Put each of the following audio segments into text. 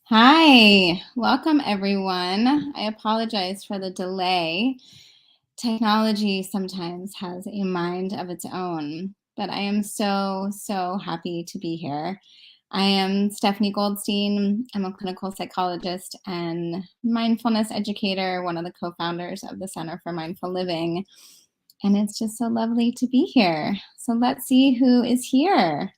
Hi, welcome everyone. I apologize for the delay. Technology sometimes has a mind of its own, but I am so happy to be here. I am Stefanie Goldstein. I'm a clinical psychologist and mindfulness educator, one of the co founders of the Center for Mindful Living. And it's just so lovely to be here. So let's see who is here.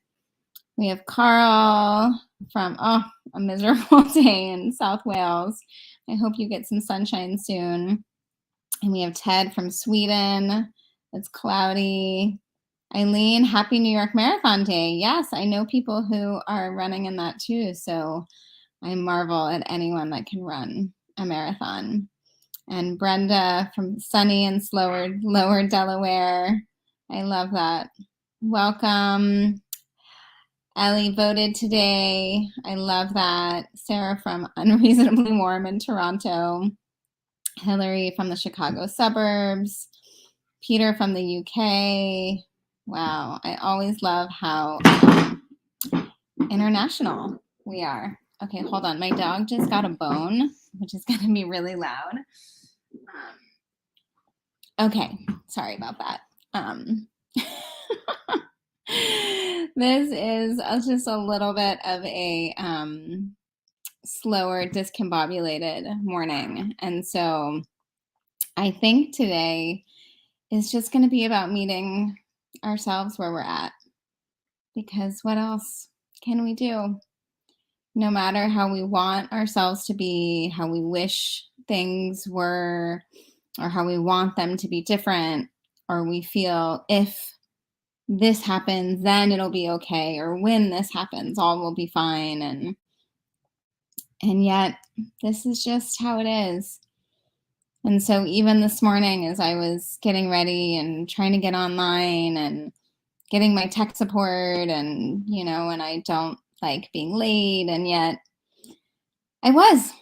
We have Carl from a miserable day in South Wales. I hope you get some sunshine soon. And we have Ted from Sweden. It's cloudy. Eileen, happy New York Marathon Day. Yes, I know people who are running in that too. So I marvel at anyone that can run a marathon. And Brenda from sunny and lower Delaware. I love that. Welcome. Ellie voted today. I love that. Sarah from Unreasonably Warm in Toronto. Hillary from the Chicago suburbs. Peter from the UK. Wow, I always love how international we are. Okay, hold on. My dog just got a bone, which is going to be really loud. Okay, sorry about that. This is just a little bit of a slower, discombobulated morning. And so I think today is just going to be about meeting ourselves where we're at. Because what else can we do? No matter how we want ourselves to be, how we wish things were, or how we want them to be different, or we feel if this happens, then it'll be okay, or when this happens, all will be fine. And yet, this is just how it is. And so even this morning, as I was getting ready and trying to get online and getting my tech support and, and I don't like being late, and yet I was.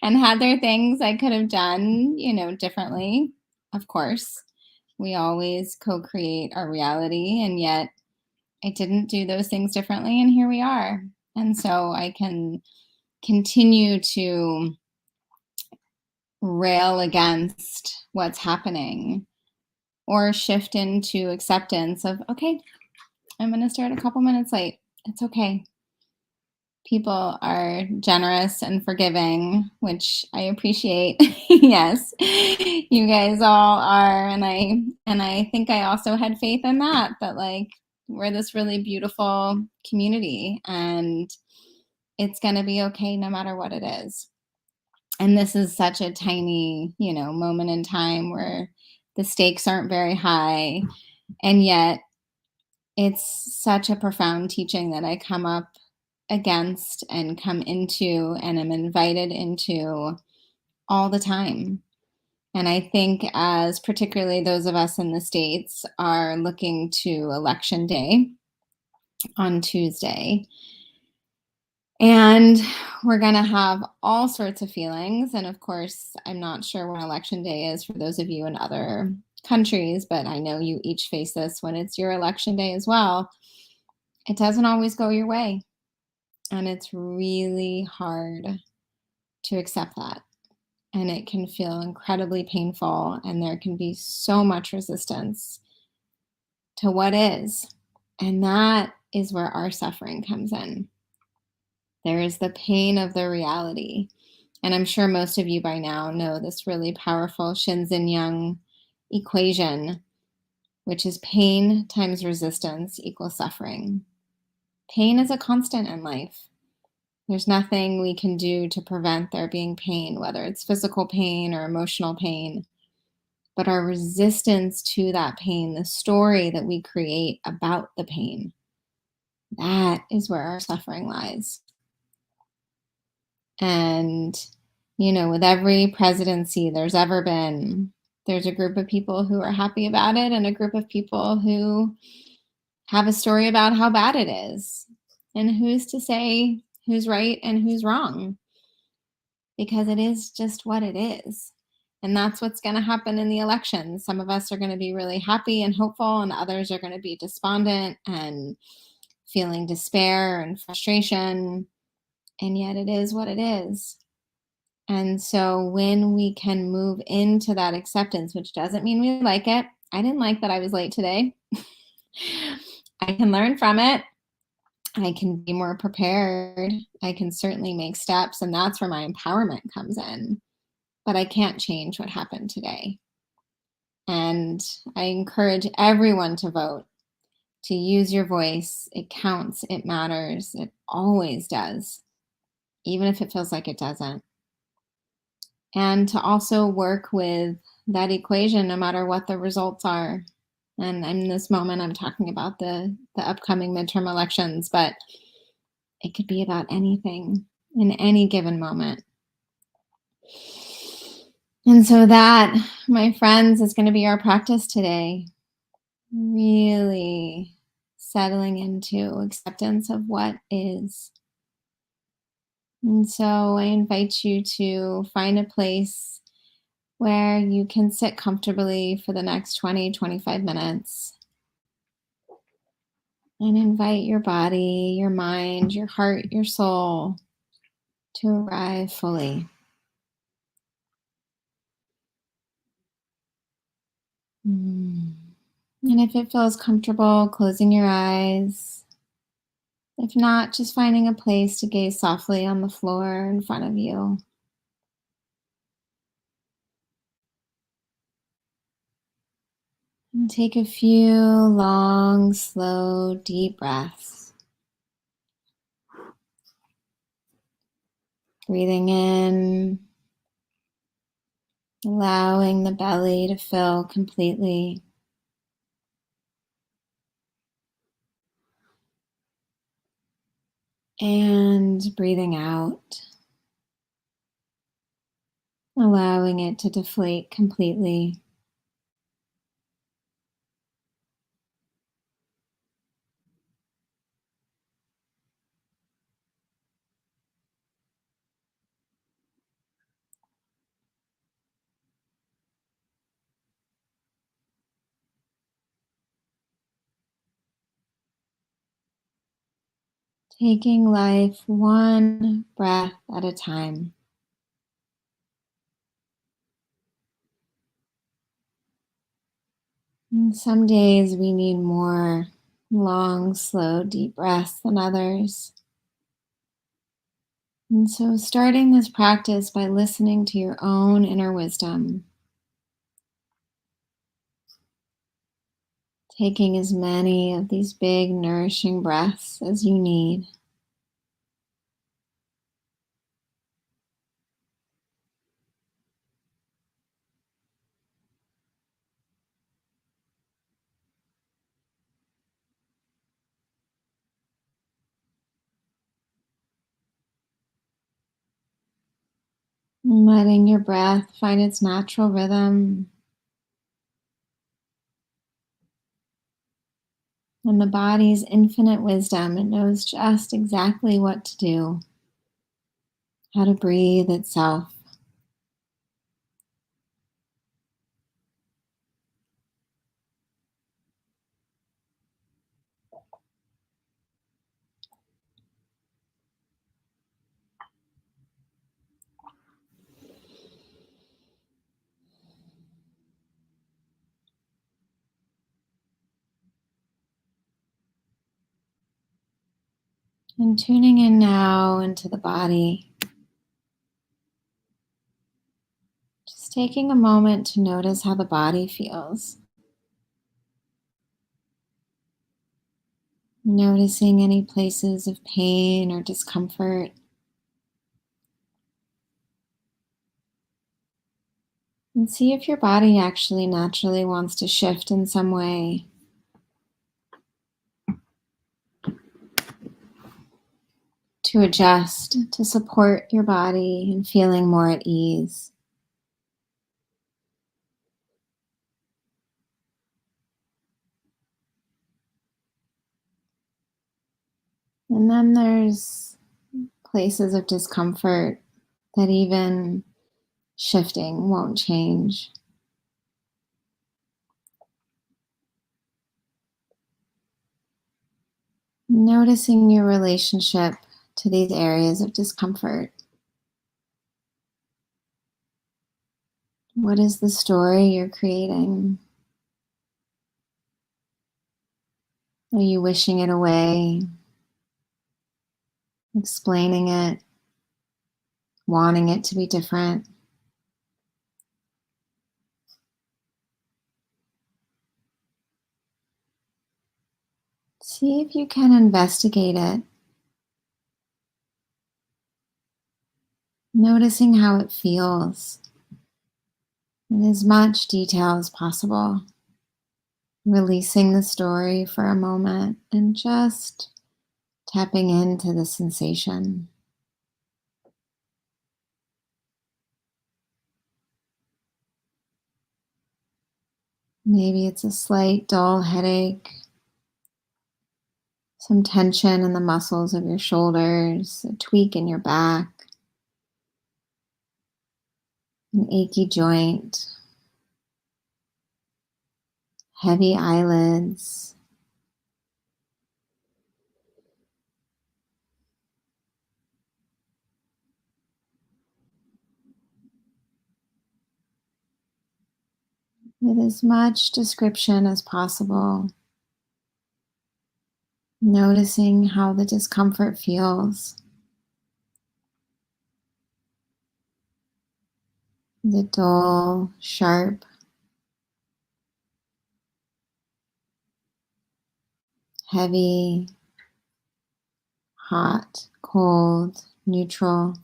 And had there things I could have done, differently? Of course. We always co-create our reality, and yet I didn't do those things differently, and here we are. And so I can continue to rail against what's happening or shift into acceptance of, okay, I'm going to start a couple minutes late. It's okay. People are generous and forgiving, which I appreciate. Yes, you guys all are. And I think I also had faith in that like we're this really beautiful community and it's going to be okay no matter what it is. And this is such a tiny, moment in time where the stakes aren't very high. And yet it's such a profound teaching that I come up against and come into and am invited into all the time. And I think as particularly those of us in the States are looking to Election Day on Tuesday, and we're going to have all sorts of feelings. And of course, I'm not sure when Election Day is for those of you in other countries, but I know you each face this when it's your election day as well. It doesn't always go your way. And it's really hard to accept that. And it can feel incredibly painful. And there can be so much resistance to what is. And that is where our suffering comes in. There is the pain of the reality. And I'm sure most of you by now know this really powerful Shinzen Young equation, which is pain times resistance equals suffering. Pain is a constant in life. There's nothing we can do to prevent there being pain, whether it's physical pain or emotional pain. But our resistance to that pain, the story that we create about the pain, that is where our suffering lies. And, with every presidency there's ever been, there's a group of people who are happy about it and a group of people who have a story about how bad it is. And who's to say who's right and who's wrong? Because it is just what it is. And that's what's going to happen in the election. Some of us are going to be really happy and hopeful, and others are going to be despondent and feeling despair and frustration. And yet it is what it is. And so when we can move into that acceptance, which doesn't mean we like it. I didn't like that I was late today. I can learn from it. I can be more prepared. I can certainly make steps. And that's where my empowerment comes in. But I can't change what happened today. And I encourage everyone to vote, to use your voice. It counts. It matters. It always does, even if it feels like it doesn't. And to also work with that equation no matter what the results are. And in this moment, I'm talking about the upcoming midterm elections, but it could be about anything in any given moment. And so that, my friends, is going to be our practice today. Really settling into acceptance of what is. And so I invite you to find a place where you can sit comfortably for the next 20, 25 minutes and invite your body, your mind, your heart, your soul to arrive fully. Mm. And if it feels comfortable, closing your eyes. If not, just finding a place to gaze softly on the floor in front of you. And take a few long, slow, deep breaths. Breathing in, allowing the belly to fill completely. And breathing out, allowing it to deflate completely. Taking life one breath at a time. And some days we need more long, slow, deep breaths than others. And so starting this practice by listening to your own inner wisdom, taking as many of these big, nourishing breaths as you need. And letting your breath find its natural rhythm and the body's infinite wisdom. It knows just exactly what to do, how to breathe itself. And tuning in now into the body. Just taking a moment to notice how the body feels. Noticing any places of pain or discomfort. And see if your body actually naturally wants to shift in some way. To adjust, to support your body and feeling more at ease. And then there's places of discomfort that even shifting won't change. Noticing your relationship to to these areas of discomfort. What is the story you're creating? Are you wishing it away, explaining it, wanting it to be different? See if you can investigate it, noticing how it feels in as much detail as possible, releasing the story for a moment and just tapping into the sensation. Maybe it's a slight dull headache, some tension in the muscles of your shoulders, a tweak in your back, an achy joint, heavy eyelids. With as much description as possible, noticing how the discomfort feels. Is it dull, sharp, heavy, hot, cold, neutral?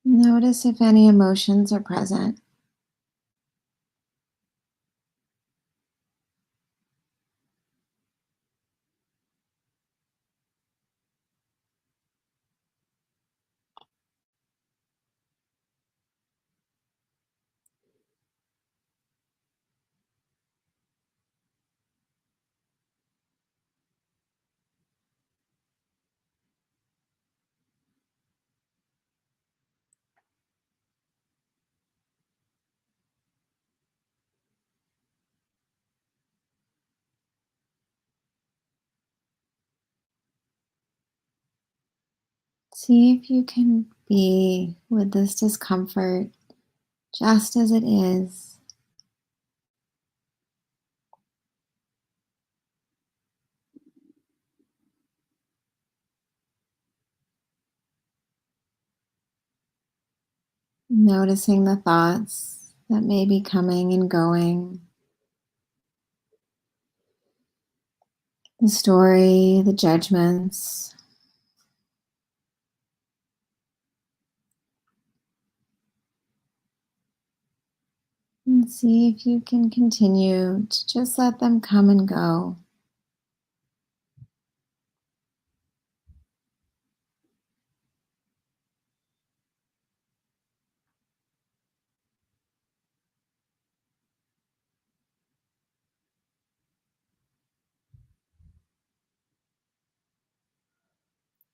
Notice if any emotions are present. See if you can be with this discomfort just as it is. Noticing the thoughts that may be coming and going, the story, the judgments. And see if you can continue to just let them come and go.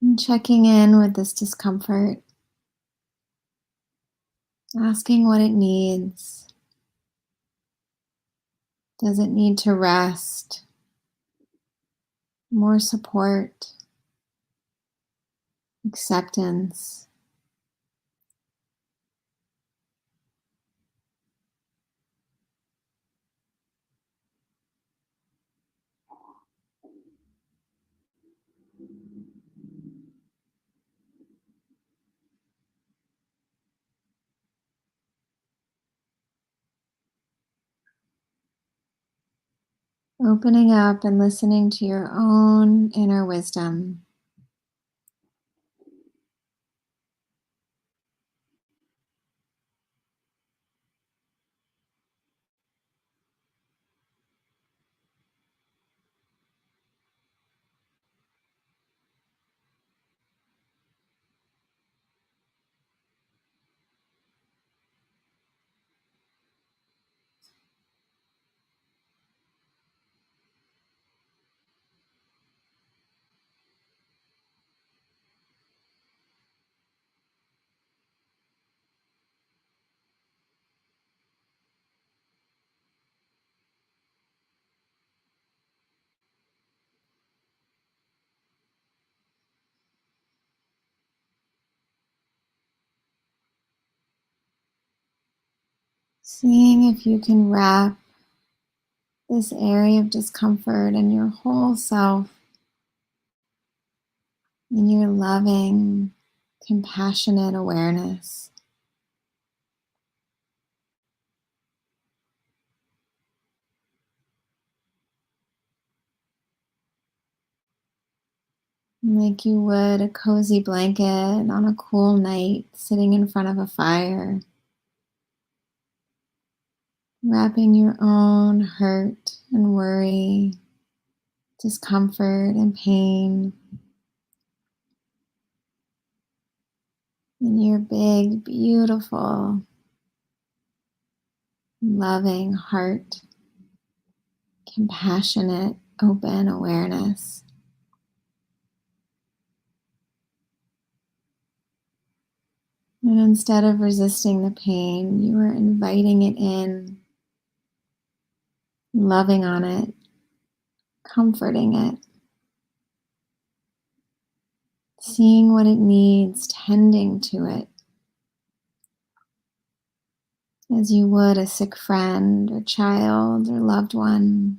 And checking in with this discomfort, asking what it needs. Does it need to rest? More support, acceptance. Opening up and listening to your own inner wisdom. Seeing if you can wrap this area of discomfort and your whole self in your loving, compassionate awareness. Like you would a cozy blanket on a cool night sitting in front of a fire, wrapping your own hurt and worry, discomfort and pain in your big, beautiful, loving heart, compassionate, open awareness. And instead of resisting the pain, you are inviting it in, loving on it, comforting it, seeing what it needs, tending to it as you would a sick friend or child or loved one.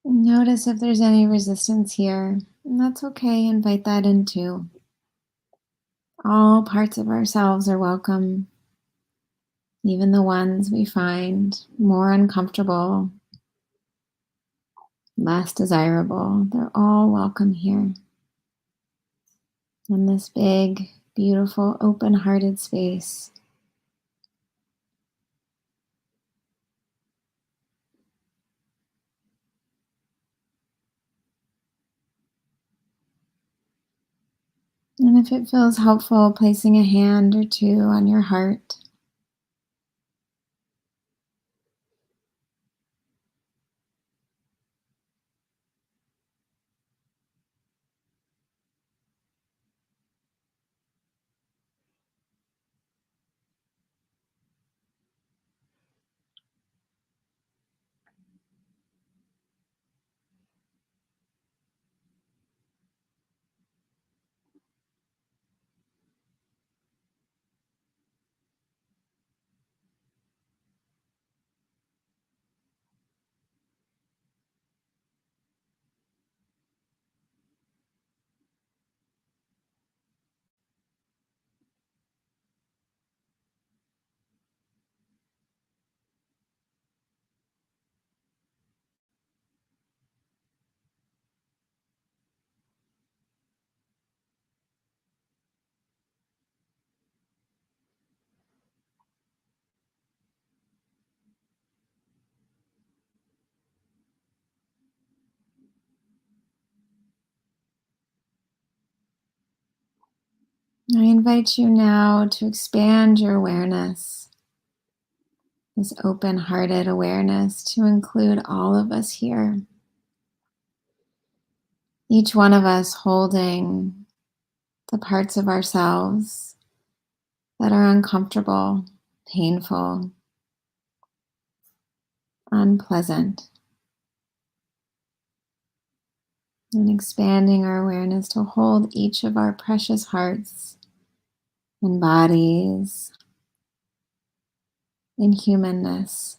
Notice if there's any resistance here, and that's okay. Invite that in too. All parts of ourselves are welcome, even the ones we find more uncomfortable, less desirable. They're all welcome here in this big, beautiful, open hearted space. And if it feels helpful, placing a hand or two on your heart. I invite you now to expand your awareness, this open hearted awareness, to include all of us here. Each one of us holding the parts of ourselves that are uncomfortable, painful, unpleasant, and expanding our awareness to hold each of our precious hearts and bodies in humanness.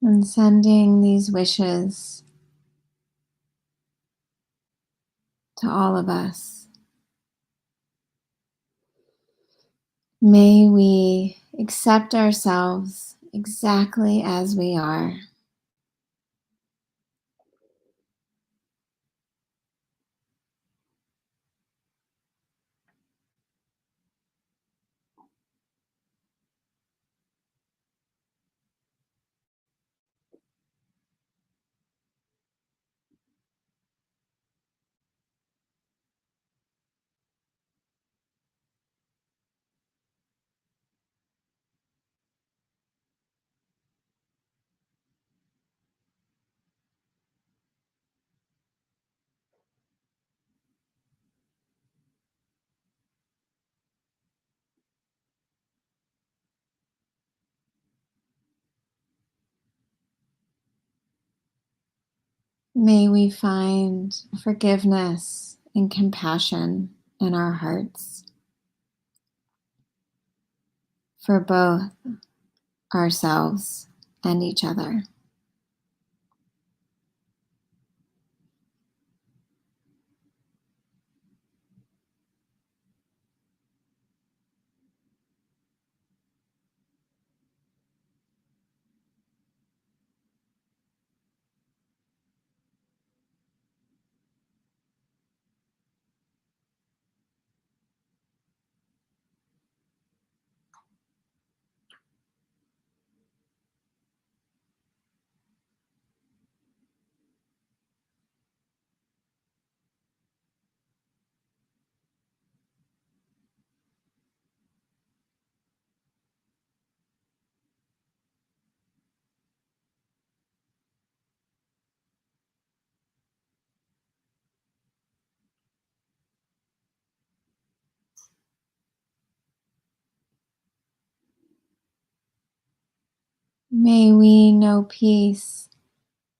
and sending these wishes to all of us. May we accept ourselves exactly as we are. May we find forgiveness and compassion in our hearts for both ourselves and each other. May we know peace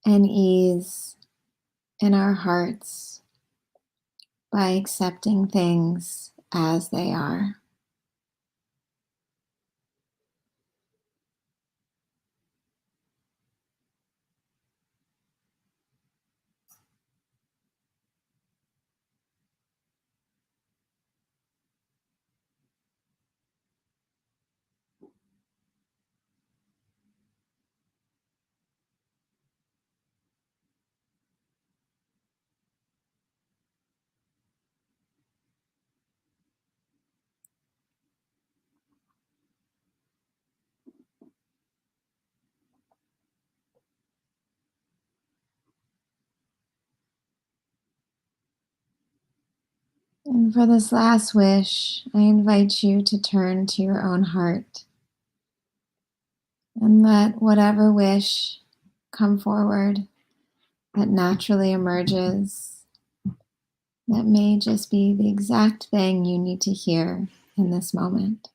and ease in our hearts by accepting things as they are. And for this last wish, I invite you to turn to your own heart and let whatever wish come forward that naturally emerges, that may just be the exact thing you need to hear in this moment.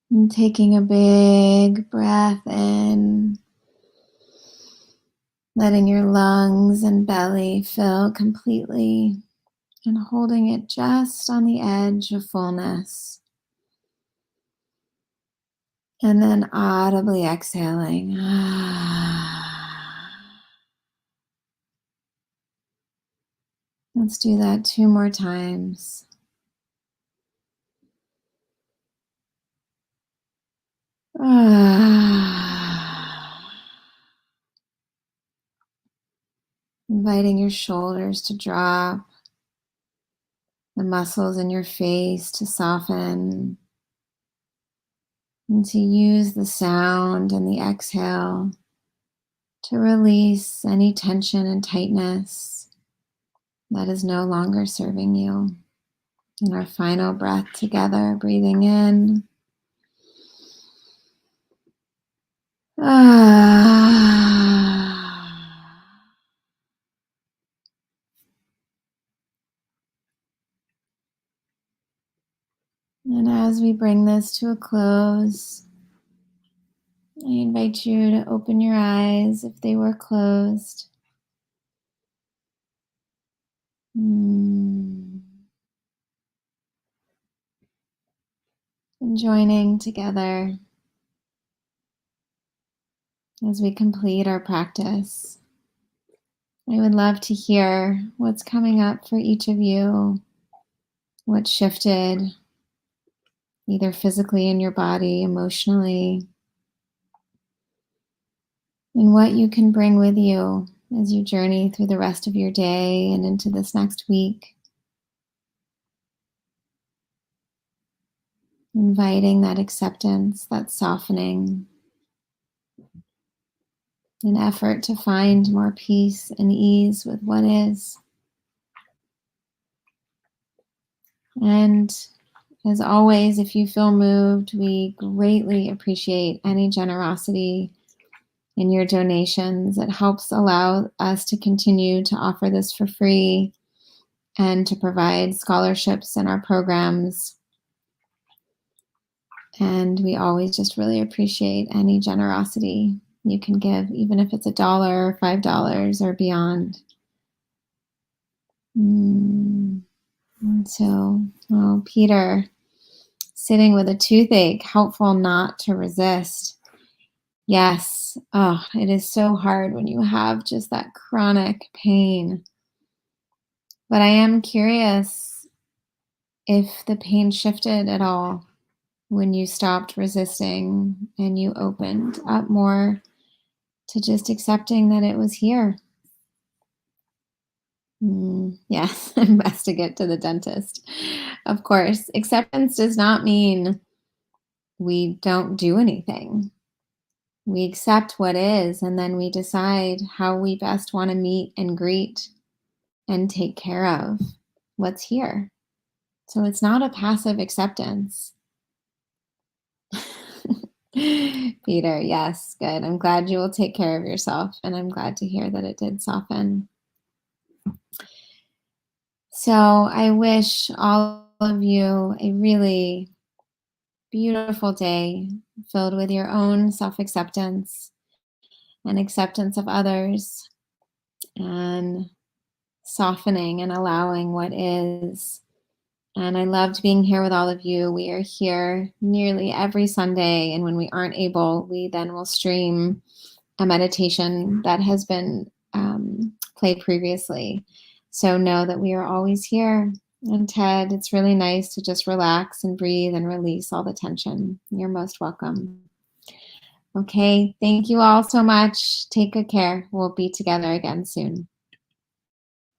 And taking a big breath in, letting your lungs and belly fill completely, and holding it just on the edge of fullness. And then audibly exhaling. Let's do that 2 more times. Inviting your shoulders to drop, the muscles in your face to soften, and to use the sound and the exhale to release any tension and tightness that is no longer serving you. And our final breath together, breathing in. And as we bring this to a close, I invite you to open your eyes if they were closed. And joining together as we complete our practice. I would love to hear what's coming up for each of you, what shifted, either physically in your body, emotionally, and what you can bring with you as you journey through the rest of your day and into this next week. Inviting that acceptance, that softening, an effort to find more peace and ease with what is. And as always, if you feel moved, we greatly appreciate any generosity in your donations. It helps allow us to continue to offer this for free and to provide scholarships in our programs. And we always just really appreciate any generosity you can give, even if it's $1 or $5 or beyond. And so, Peter, sitting with a toothache, helpful not to resist. Yes, it is so hard when you have just that chronic pain. But I am curious if the pain shifted at all when you stopped resisting and you opened up more to just accepting that it was here. Yes, best to get to the dentist. Of course, acceptance does not mean we don't do anything. We accept what is, and then we decide how we best want to meet and greet and take care of what's here. So it's not a passive acceptance. Peter, yes, good. I'm glad you will take care of yourself, and I'm glad to hear that it did soften. So I wish all of you a really beautiful day filled with your own self-acceptance and acceptance of others and softening and allowing what is. And I loved being here with all of you. We are here nearly every Sunday, and when we aren't able, we then will stream a meditation that has been played previously. So know that we are always here. And Ted, it's really nice to just relax and breathe and release all the tension. You're most welcome. Okay, thank you all so much. Take good care. We'll be together again soon.